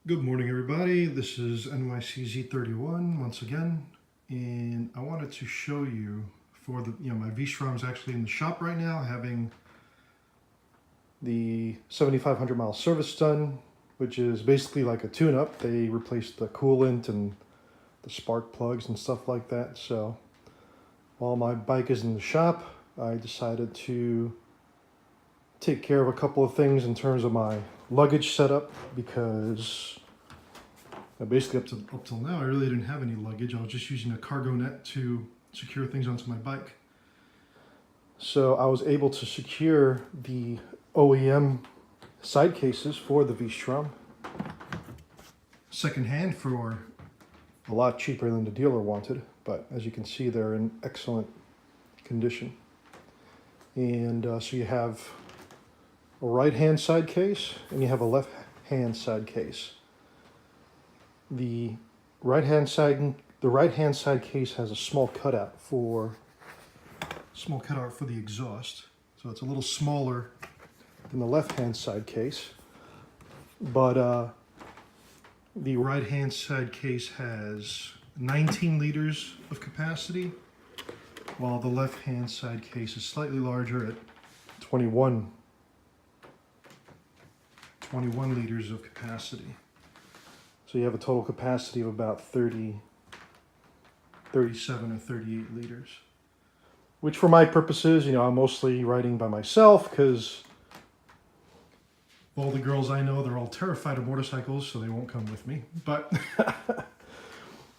Good morning, everybody. This is NYCZ31 once again, and I wanted to show you for my V-Strom is actually in the shop right now, having the 7,500 mile service done, which is basically like a tune-up. They replaced the coolant and the spark plugs and stuff like that. So while my bike is in the shop, I decided to take care of a couple of things in terms of my luggage setup, because basically up till now I really didn't have any luggage. I was just using a cargo net to secure things onto my bike. So I was able to secure the OEM side cases for the V-Strom secondhand for a lot cheaper than the dealer wanted, but as you can see, they're in excellent condition. And so you have a right-hand side case and you have a left-hand side case. The right-hand side case has a small cutout for the exhaust, so it's a little smaller than the left-hand side case. But the right-hand side case has 19 liters of capacity, while the left-hand side case is slightly larger at 21 liters of capacity. So you have a total capacity of about 37 or 38 liters. Which for my purposes, I'm mostly riding by myself, because all the girls I know, they're all terrified of motorcycles, so they won't come with me. But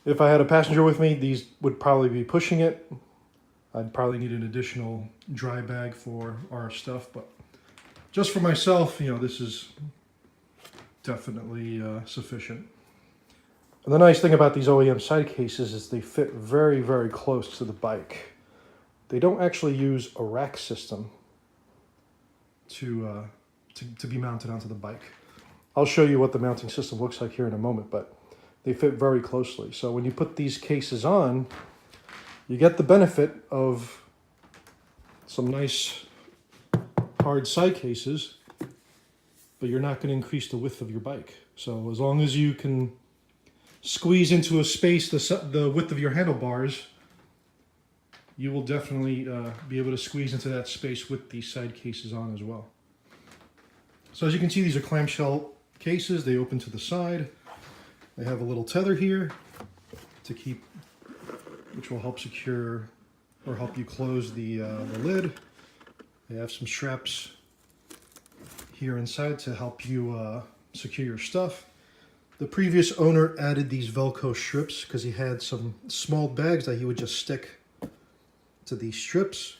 if I had a passenger with me, these would probably be pushing it. I'd probably need an additional dry bag for our stuff, but just for myself, this is definitely sufficient. And the nice thing about these OEM side cases is they fit very, very close to the bike. They don't actually use a rack system to be mounted onto the bike. I'll show you what the mounting system looks like here in a moment, but they fit very closely. So when you put these cases on, you get the benefit of some nice hard side cases, but you're not going to increase the width of your bike. So as long as you can squeeze into a space the width of your handlebars, you will definitely be able to squeeze into that space with these side cases on as well. So as you can see, these are clamshell cases. They open to the side. They have a little tether here to keep, which will help secure or help you close the lid. They have some straps here inside to help you secure your stuff. The previous owner added these Velcro strips because he had some small bags that he would just stick to these strips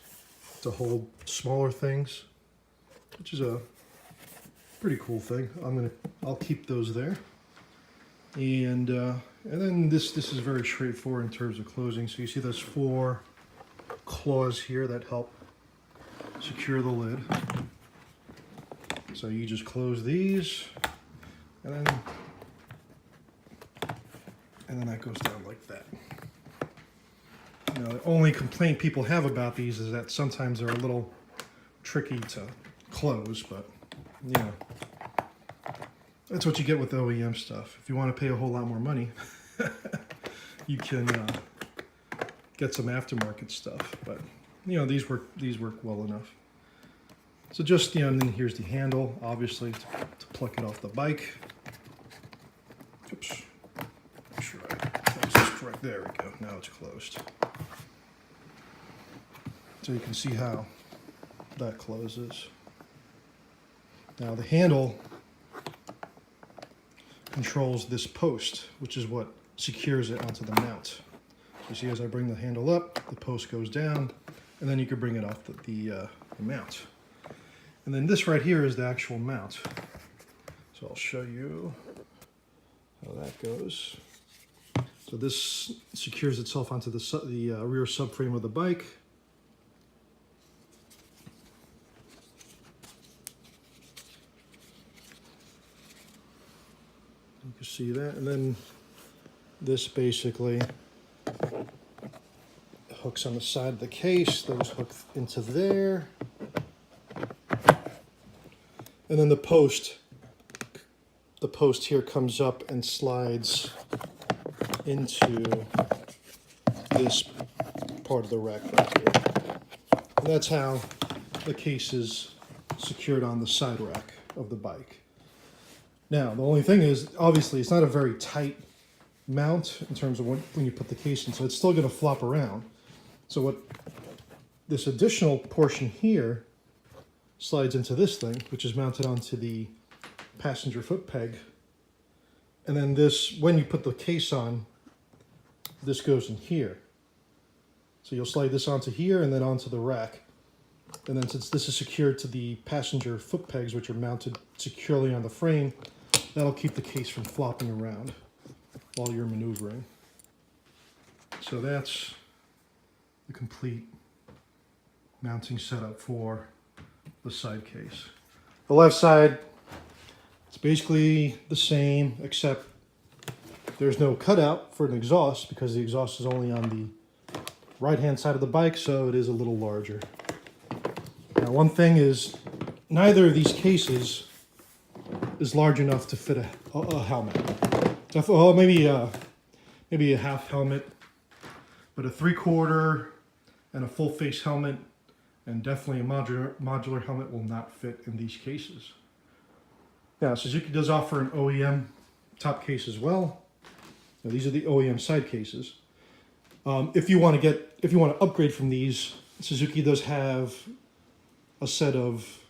to hold smaller things, which is a pretty cool thing. I'll keep those there. And then this is very straightforward in terms of closing. So you see there's 4 claws here that help secure the lid. So you just close these, and then that goes down like that. Now, the only complaint people have about these is that sometimes they're a little tricky to close, but that's what you get with OEM stuff. If you want to pay a whole lot more money, you can get some aftermarket stuff. But these work well enough. So just and then here's the handle, obviously to pluck it off the bike. Oops. Make sure I close this correct. There we go. Now it's closed. So you can see how that closes. Now the handle controls this post, which is what secures it onto the mount. So you see, as I bring the handle up, the post goes down, and then you can bring it off the mount. And then this right here is the actual mount. So I'll show you how that goes. So this secures itself onto the rear subframe of the bike. You can see that, and then this basically hooks on the side of the case. Those hook into there. And then the post the post here comes up and slides into this part of the rack right here. And that's how the case is secured on the side rack of the bike. Now, the only thing is, obviously, it's not a very tight mount in terms of when you put the case in, so it's still going to flop around. So what this additional portion here slides into this thing, which is mounted onto the passenger foot peg. And then this, when you put the case on, this goes in here. So you'll slide this onto here and then onto the rack. And then since this is secured to the passenger foot pegs, which are mounted securely on the frame, that'll keep the case from flopping around while you're maneuvering. So that's the complete mounting setup for the side case. The left side, it's basically the same, except there's no cutout for an exhaust because the exhaust is only on the right-hand side of the bike, so it is a little larger. Now, one thing is, neither of these cases is large enough to fit a helmet. Well, maybe a half helmet, but a 3/4 and a full face helmet, and definitely a modular helmet will not fit in these cases. Now, Suzuki does offer an OEM top case as well. Now, these are the OEM side cases. If you want to upgrade from these, Suzuki does have a set of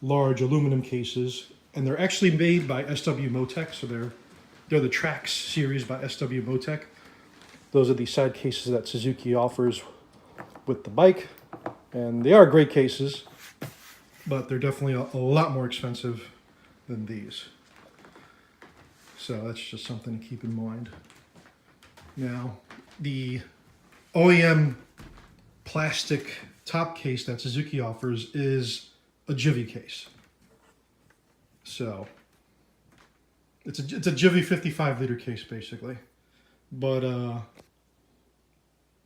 large aluminum cases, and they're actually made by SW Motec, so they're the Trax series by SW Motec. Those are the side cases that Suzuki offers with the bike, and they are great cases, but they're definitely a lot more expensive than these. So that's just something to keep in mind. Now, the OEM plastic top case that Suzuki offers is a Givi case. So it's a Givi 55-liter case basically, but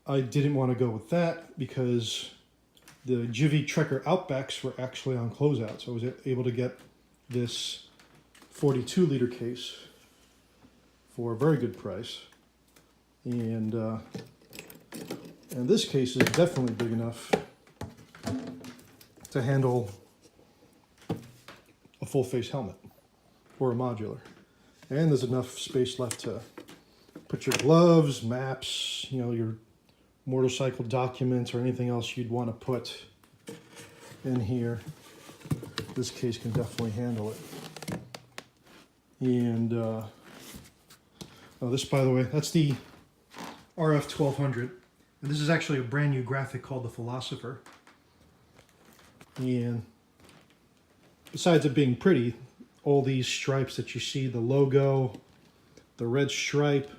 I didn't want to go with that because the Givi Trekker Outbacks were actually on closeout, so I was able to get this 42-liter case for a very good price, and this case is definitely big enough to handle a full face helmet or a modular. And there's enough space left to put your gloves, maps, your motorcycle documents, or anything else you'd want to put in here. This case can definitely handle it. And this, by the way, that's the RF-1200. And this is actually a brand new graphic called the Philosopher. And besides it being pretty, all these stripes that you see, the logo, the red stripe,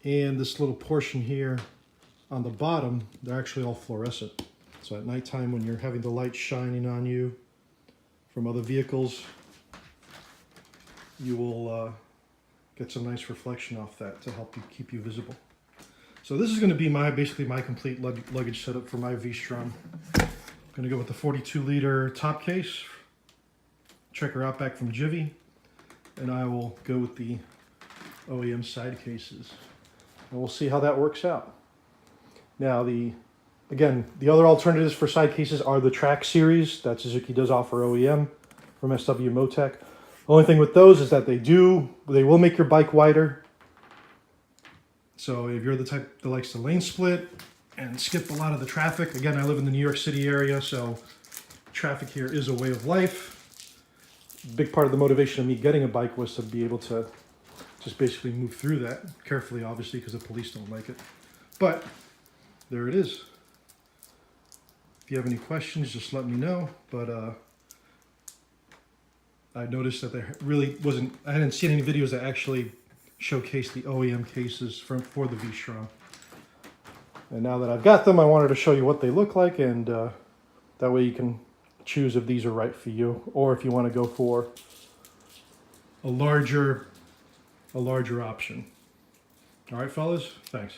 and this little portion here on the bottom, they're actually all fluorescent. So at nighttime when you're having the light shining on you from other vehicles, you will get some nice reflection off that to help you keep you visible. So this is going to be basically my complete luggage setup for my V-Strom. I'm going to go with the 42-liter top case, Trekker Outback from Givi, and I will go with the OEM side cases. And we'll see how that works out. Now, again, the other alternatives for side cases are the Trax series that Suzuki does offer OEM from SW Motec. The only thing with those is that they will make your bike wider. So if you're the type that likes to lane split and skip a lot of the traffic, again, I live in the New York City area, so traffic here is a way of life. A big part of the motivation of me getting a bike was to be able to just basically move through that carefully, obviously, because the police don't like it. But there it is. If you have any questions, just let me know. But I noticed that there really wasn't, I hadn't seen any videos that actually showcase the OEM cases for the V-Strom. And now that I've got them, I wanted to show you what they look like, and that way you can choose if these are right for you, or if you want to go for a larger option. All right, fellas, thanks.